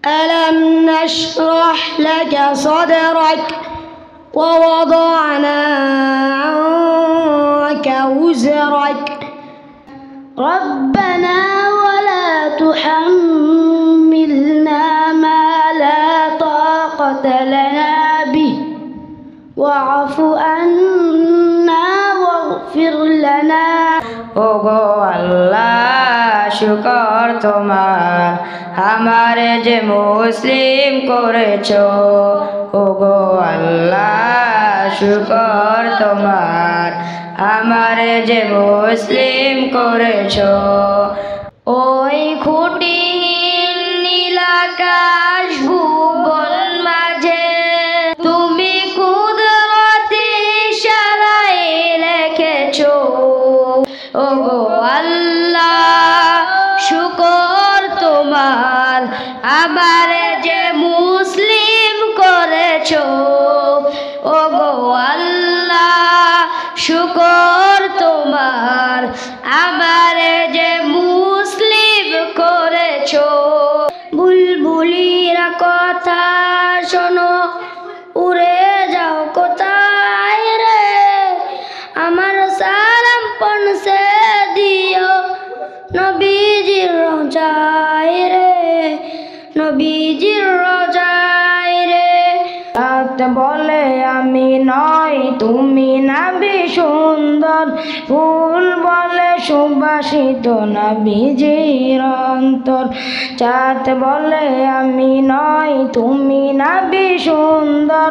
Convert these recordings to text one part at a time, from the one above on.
ألم نشرح لك صدرك ووضعنا عنك وزرك ربنا ولا تحملنا ما لا طاقة لنا به واعف عنا واغفر لنا ওগো আল্লাহ শুকর তোমার আমারে যে মুসলিম করেছো ওগো আল্লাহ শুকর তোমার আমারে যে মুসলিম করেছো ওই খুঁটিহীন নীল আকাশ ভুবন মাঝে তুমি কুদরতি ইশারায় লিখেছো ওগো আল্লাহ শুকর তোমার আমারে যে মুসলিম করেছো ওগো আল্লাহ শুকর তোমার আমারে যে মুসলিম করেছো বুলবুলিরা কথা শোনো উড়ে যাও কোথায় রে আমার সালাম পৌঁছে দিও নবীজির রোজায় রে নবীজির রোজায় রে বলে আমি নয় তুমি নবী সুন্দর ফুল বলে সুবাসিত নবীজির অন্তর চাঁদ বলে আমি নয় তুমি নবী সুন্দর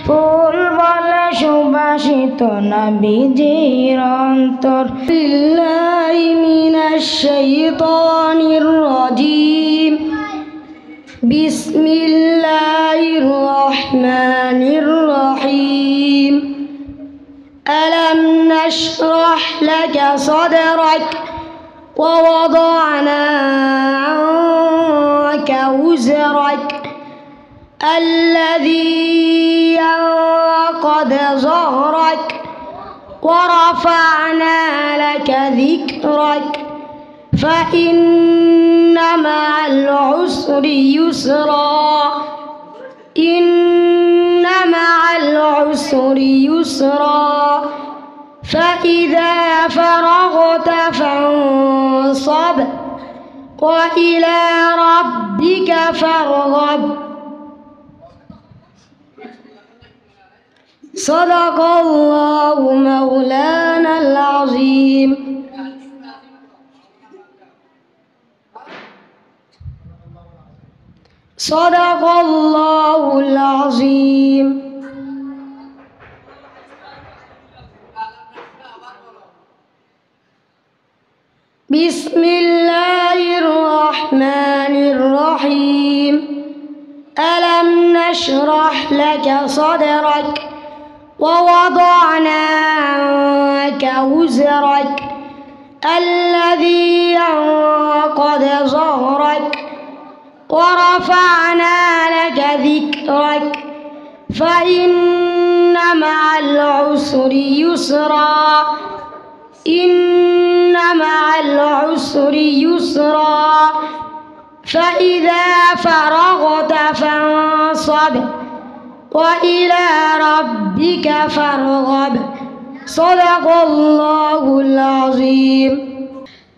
ফুল বলে সুবাসিত নবীজির অন্তর বিল্লাহি মিনাশ শাইতানির রাজিম বিসমিল্লাহির রহমানির রহিম ألم نشرح لك صدرك ووضعنا عنك وزرك الذي أنقض ظهرك ورفعنا لك ذكرك فإن مع العسر يسرا إن مع العسر يسرا فإذا فرغت فانصب وإلى ربك فارغب صدق الله مولانا العظيم صدق الله العظيم بسم الله الرحمن الرحيم ألم نشرح لك صدرك ووضعنا عنك وزرك الذي أنقض ظهرك ورفعنا لك ذكرك فإن مع العسر يسرا إن مع العسر يسرا فإذا فرغت فانصب وإلى ربك فارغب صدق الله العظيم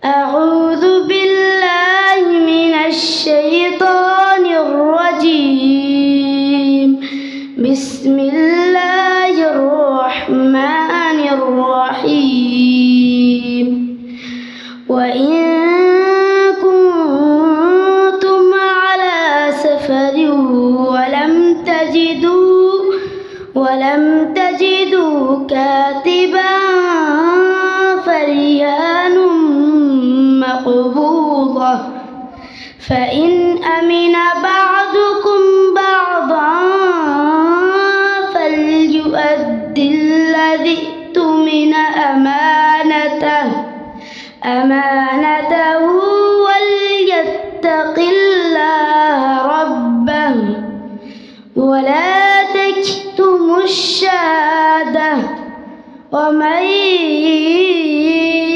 أعوذ بالله من الشيطان الرجيم بسم الله الرحمن الرحيم وإن كنتم على سفر ولم تجدوا كاتبا فرهان مقبوضة فإن أمن بعضكم بعضا فليؤد الذي اؤتمن أمانته وليتق الله ربه ولا تكتموا الشهادة ومن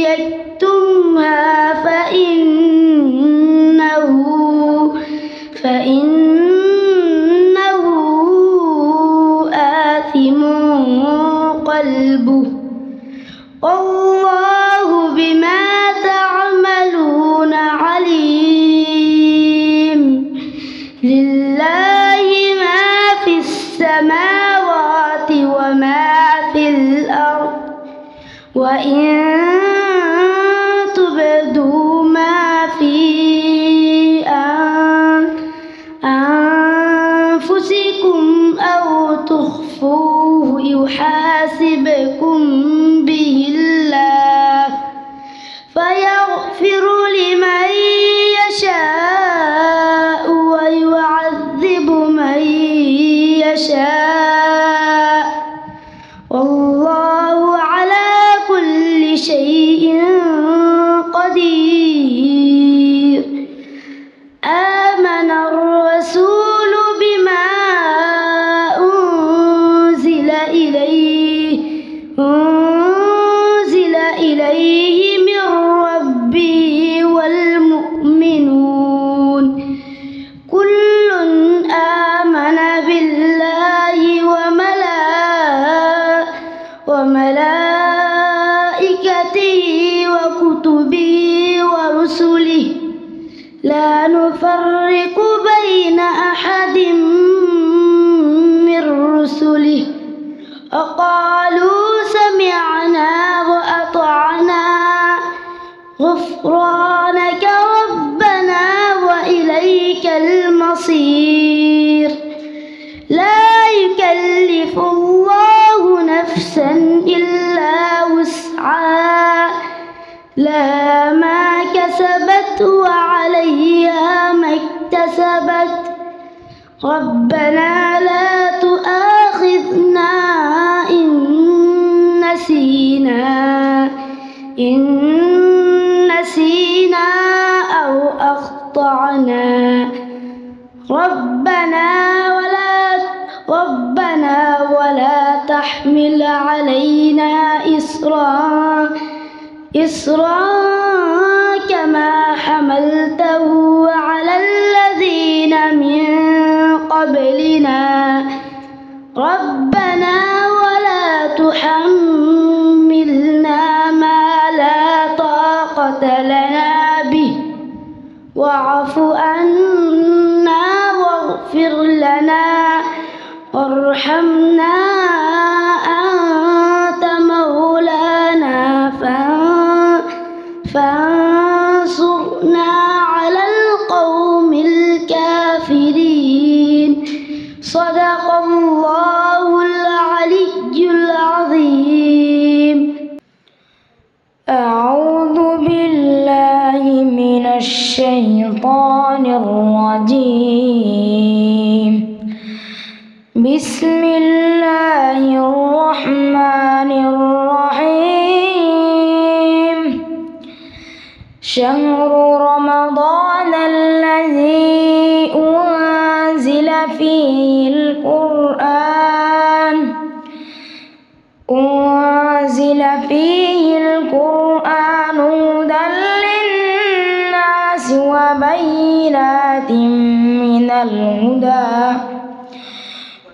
يكتمها فإنه وإنه آثم قلبه والله بما تعملون عليم لله ما في السماوات وما في الأرض وإن تبدوا ما في أنفسكم أو تخفوه يحاسبكم به الله فيغفر لمن يشاء ويعذب من يشاء والله على كل شيء قدير آمن الرسول بما أنزل إليه من ربه والمؤمنون كل آمن بالله وملائكته وكتبه ورسله لا نفرق بين أحد من رسله وقالوا سمعنا وأطعنا غفرانك ربنا وإليك المصير لا يكلف الله نفسا إلا وسعها لها ما كسبت وعليها ما اكتسبت ربنا لا تؤاخذنا إن نسينا أو أخطأنا ربنا ولا تحمل علينا إصرا كما حملته على الذين من قبلنا ربنا ولا تحملنا ما لا طاقة لنا به واعف عنا واغفر لنا وارحمنا أنت مولانا فانصرنا على القوم الكافرين صدق الله العلي العظيم أعوذ بالله من الشيطان الرجيم بسم الله الرحمن الرحيم شهر رمضان الذي أنزل فيه القرآن هدى للناس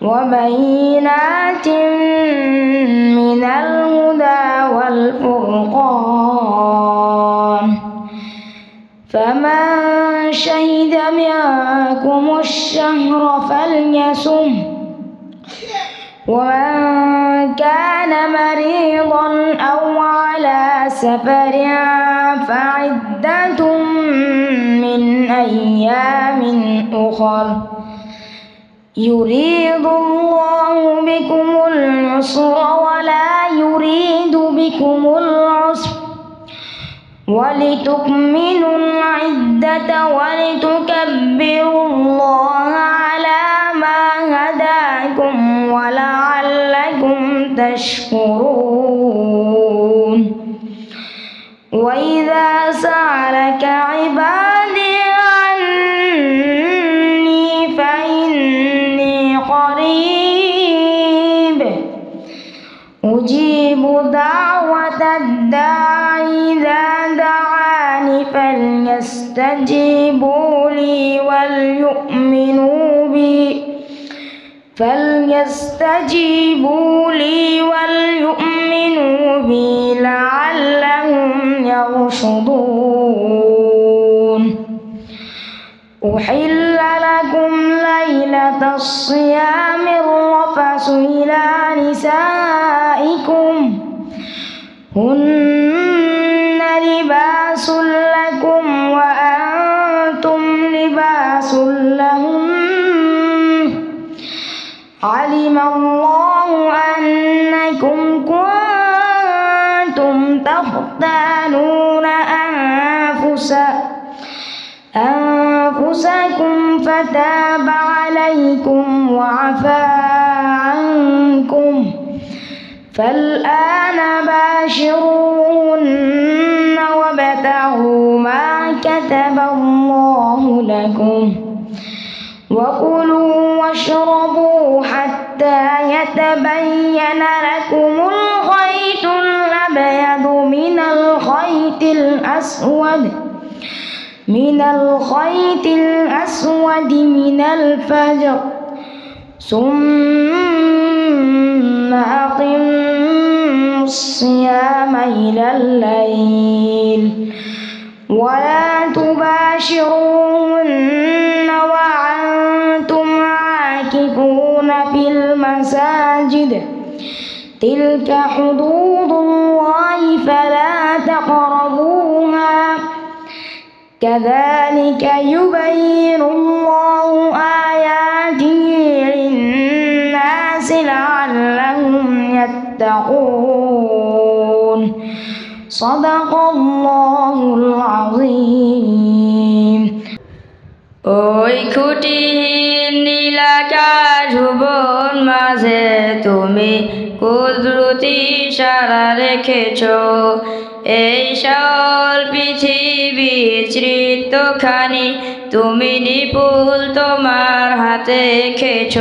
وبينات من الهدى والفرقان فمن شهد منكم الشهر فليصم ومن كان مريضا أو على سفر فعدة من أيام أخر يريد الله بكم اليسر ولا يريد بكم العسر ولتكملوا العدة ولتكبروا الله على ما هداكم ولعلكم تشكرون وإذا سألك عبادي عني فإني قريب أجيب دعوة الداعي إذا دعاني فليستجيبوا لي وليؤمنوا فليستجيبوا لي وليؤمنوا بي لعلهم يرشدون أحل لكم ليلة الصيام الرفث إلى نسائكم هن لباس لكم وأنتم لباس لهم علم الله أنكم كنتم تختانون أنفسكم فتاب عليكم وعفى عنكم فالآن باشروهن وابتغوا ما كتب الله لكم وكلوا واشربوا حتى يتبين لكم الخيط الأبيض من الخيط الأسود من الفجر ثم أقيموا الصيام إلى الليل ولا تباشروهن وأنتم عاكفون في المساجد تلك حدود الله فلا تقربوها كذلك يبين الله آياته للناس لعلهم يتقون صدق الله العظيم ওই খুঁটিহীন নীলাকাশ ভুবন মাঝে তুমি কুদরতি ইশারা রেখেছ এই সকল পৃথিবীর চিত্রখানি তুমি নিপুল তোমার হাতে এঁকেছ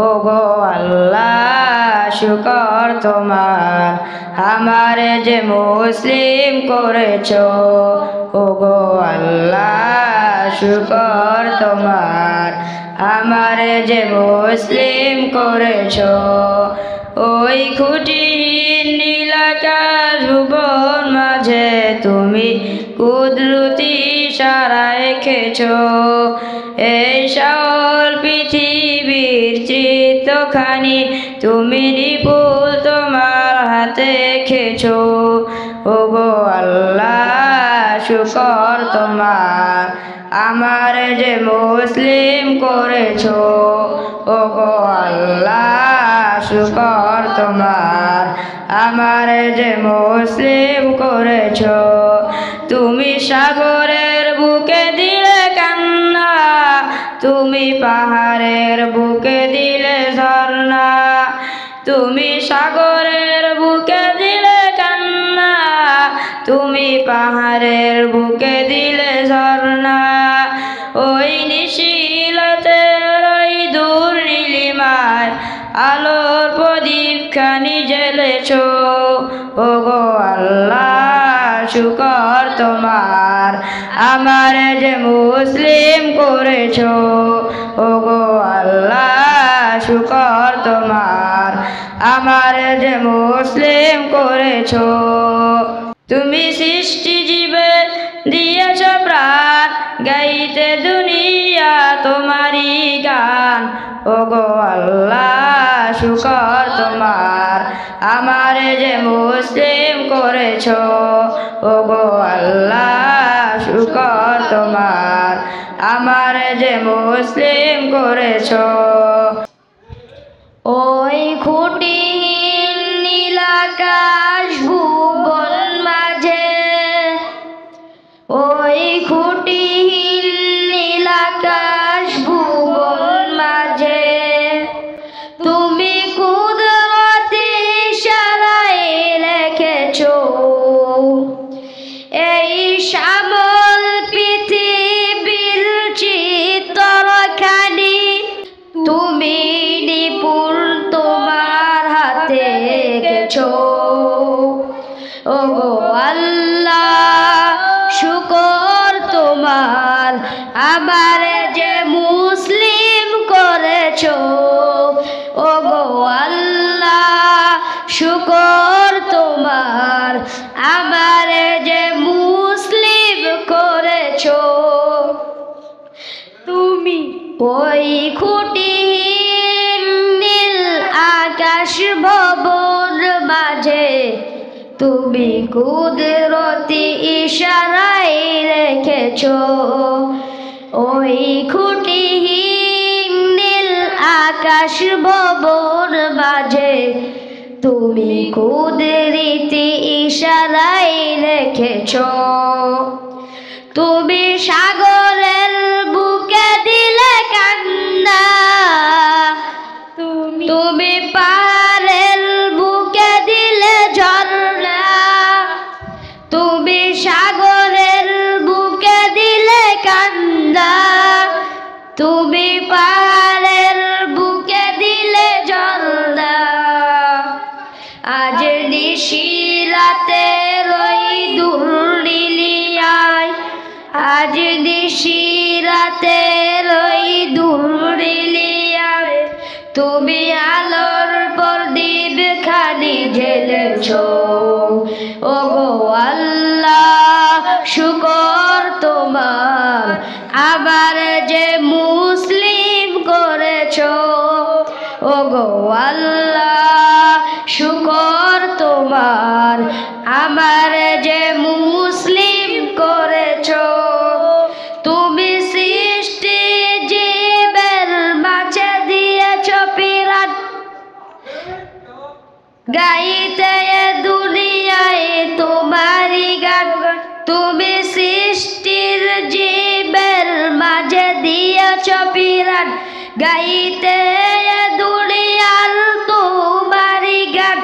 ওগো আল্লাহ শুকর তোমার আমারে যে মুসলিম করেছ ওগো আল্লাহ শুকর তোমার আমারে যে মুসলিম করেছ ওই খুঁটিহীন নীলাকাশ ভুবন মাঝে তুমি কুদরতি ইশারা এঁকেছ এই সকল পৃথিবীর চিত্রখানি তুমি নিপুল তোমার হাতে এঁকেছ ওগো আল্লাহ শুকর তোমার আমার যে মুসলিম করেছ ওগো আল্লাহ শুকর তোমার আমার যে মুসলিম করেছ তুমি সাগরের বুকে দিলে কান্না তুমি পাহাড়ের বুকে দিলে ঝর্ণা তুমি সাগরের বুকে দিলে কান্না তুমি পাহাড়ের বুকে দিলে ঝর্ণা ওই নিশিলতের ওই দূর নীলিমায় আলোর প্রদীপ খানি জ্বেলেছ ওগো আল্লাহ শুকর তোমার আমার যে মুসলিম করেছ ওগো আল্লাহ শুকর তোমার আমার যে মুসলিম করেছ তুমি সৃষ্টি জীবে দিয়েছ প্রাণ গাইতে দুনিয়া তোমারই গান ওগো আল্লাহ শুকর তোমার আমার যে মুসলিম করেছ ওগো আল্লাহ শুকর তোমার আমার যে মুসলিম করেছ ওই খুঁটিহীন নীলাকাশ ভুবন মাঝে ওই খুঁটিহীন নীলাকাশ ভুবন মাঝে তুমি কুদরতি ইশারায় রেখেছ এই শ্যামল পৃথিবীর চিত্রখানি তুমি নিপুণ তোমার হাতে এঁকেছ শুকর তোমার আমার যে মুসলিম করেছো তুমি ওই খুঁটিহীন নীল আকাশ ভবন মাঝে তুমি কুদরতি ইশারায় রেখেছো ওই খুঁটিহীন নীল আকাশ ভবন মাঝে তুমি কুদরতি ইশারায় রেখেছো তুমি সাগরের বুকে দিলে কান্না তুমি পাহাড়ের বুকে দিলে ঝর্ণা তুমি সাগরের বুকে দিলে কান্না তুমি পাহাড়ের বুকে দিলে ঝর্ণা আজ নিশি রাতে রই দুর্নীলিয়ায় আজ নিশি রাতে রই দুর্নীলিয়ায় তুমি আলোর প্রদীপ খানি জ্বেলেছো ওগো আল্লাহ শুকর তোমার আবার যে মুসলিম করেছো ওগো আল্লাহ শুকর তোমার আমার যে মুসলিম করেছো তুমি সৃষ্টি জীবের মাঝে দিয়েছো পিরান গাইতে দুনিয়ায় তোমারই গান তুমি সৃষ্টির জীবের মাঝে দিয়েছো পিরান গাইতে দুনিয়ার তোমারই গান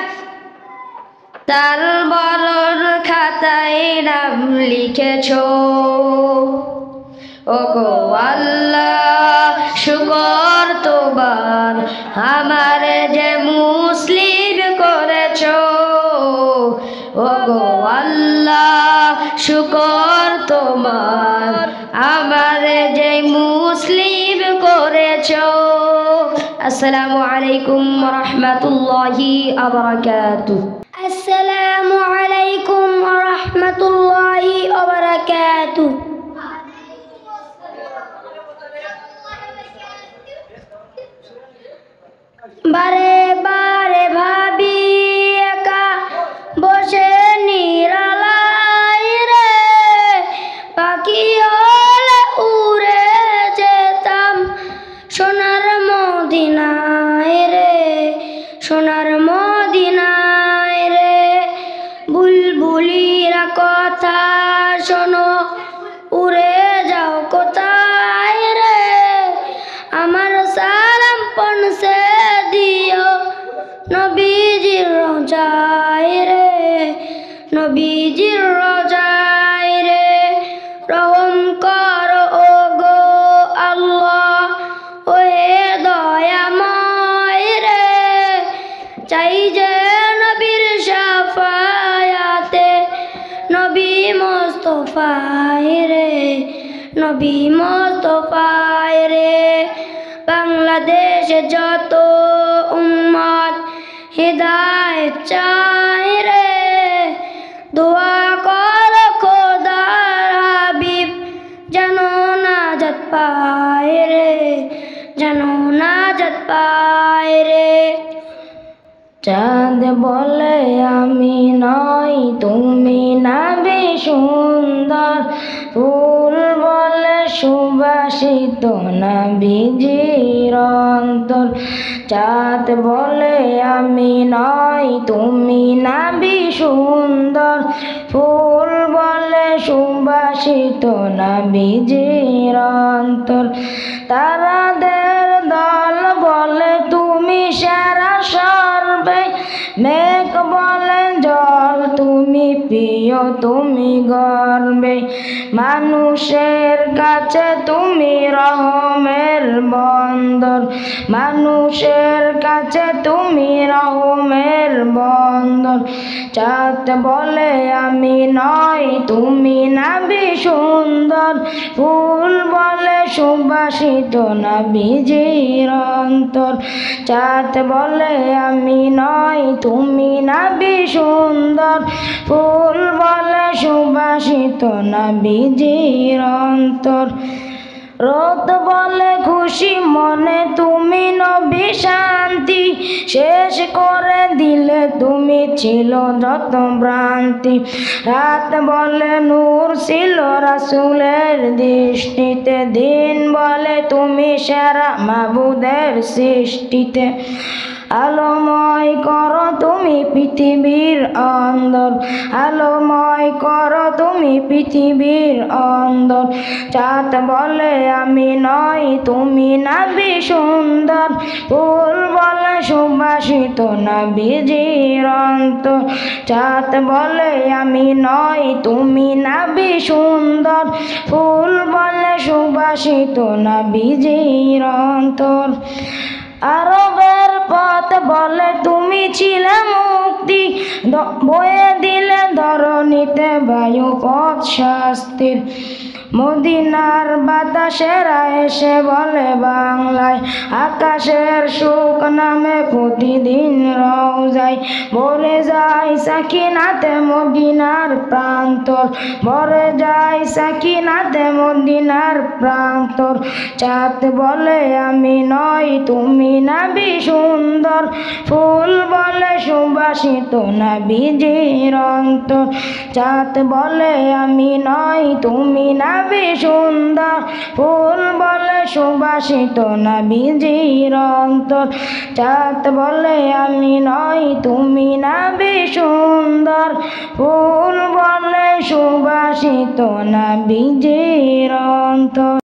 তার মরণ খাতায় নাম লিখেছো ওগো আল্লাহ শুকর তোমার আমার যে মুসলিম করেছো ওগো আল্লাহ শুকর তোমার আমার যে মুসলিম করেছো আসসালামু আলাইকুম ওয়া রাহমাতুল্লাহি ওয়া বারাকাতুহু আসসালামু আলাইকুম ওয়া রাহমাতুল্লাহি ওয়া বারাকাতুহু বারে বারে ভাবি একা বসে নিরালায় রে পাখি হলে উড়ে যেতাম সোনার মদিনায় রে সোনার মদিনায় রে বুলবুলিরা কথা শোনো উড়ে যাও কোথায় রে আমার সালাম পৌঁছে দিও নবীজির রোজায় রে নবীজির রোজায় রে রহম করো ওগো আল্লাহ ওহে দয়াময় রে চাই যে নবীর শাফায়াতে নবী মুস্তাফায় রে নবী মুস্তাফায় রে বাংলাদেশে যত উম্মত হিদায়াত চায় রে দোয়া করো খোদার হাবিব যেন নাজাত পায় রে যেন নাজাত পায় রে চাঁদ বলে আমি নই তুমি নাবি সুন্দর ফুল বলে সুবাসিত নবীজির অন্তর চাঁদ বলে আমি নই তুমি নাবি সুন্দর ফুল বলে সুবাসিত নবীজির অন্তর তারাদের দল বলে তুমি সেরা সর্বে মেঘ বলে জল তুমি প্রিয় দিও তুমি গর্বে, মানুষের কাছে তুমি রহমের বন্দর, মানুষের কাছে তুমি রহমের বন্দর। চাঁদ বলে আমি নই তুমি নাবি সুন্দর, ফুল বলে সুবাসিত নবীজির অন্তর। চাঁদ বলে আমি নই তুমি নাবি সুন্দর, ফুল বলে সুবাসিত নবীজির অন্তর। রোদ বলে খুশি মনে তুমি নবী শান্তি, শেষ করে দিলে তুমি ছিল যত ভ্রান্তি। রাত বলে নূর ছিল রাসূলের দৃষ্টিতে, দিন বলে তুমি সেরা মাবুদের সৃষ্টিতে। আলোময় করো তুমি পৃথিবীর অন্দর, আলোময় করো তুমি পৃথিবীর অন্দর। চাঁদ বলে আমি নই তুমি নাবি সুন্দর, ফুল বলে সুবাসিত নবীজির অন্তর। চাঁদ বলে আমি নই তুমি নাবি সুন্দর, ফুল বলে সুবাসিত নবীজির অন্তর। আরবের পথ বলে তুমি ছিলে মুক্তি, বয়ে দিলে ধরণীতে বায়ু পথ শাস্তির। মদিনার বাতাসেরা এসে বলে বাংলায়, আকাশের সুখ নামে প্রতিদিন রওজায়। ভরে যায় সাকিনাতে মদিনার প্রান্তর, ভরে যায় সাকিনাতে মদিনার প্রান্তর। চাঁদ বলে আমি নই তুমি নাবি সুন্দর, ফুল বলে সুবাসিত নবীজির অন্তর। চাঁদ বলে আমি নই তুমি নাবি সুন্দর, ফুল বলে সুবাসিত নবীজির অন্তর। চাঁদ বলে আমি নই তুমি নাবি সুন্দর, ফুল বলে সুবাসিত নবীজির অন্তর।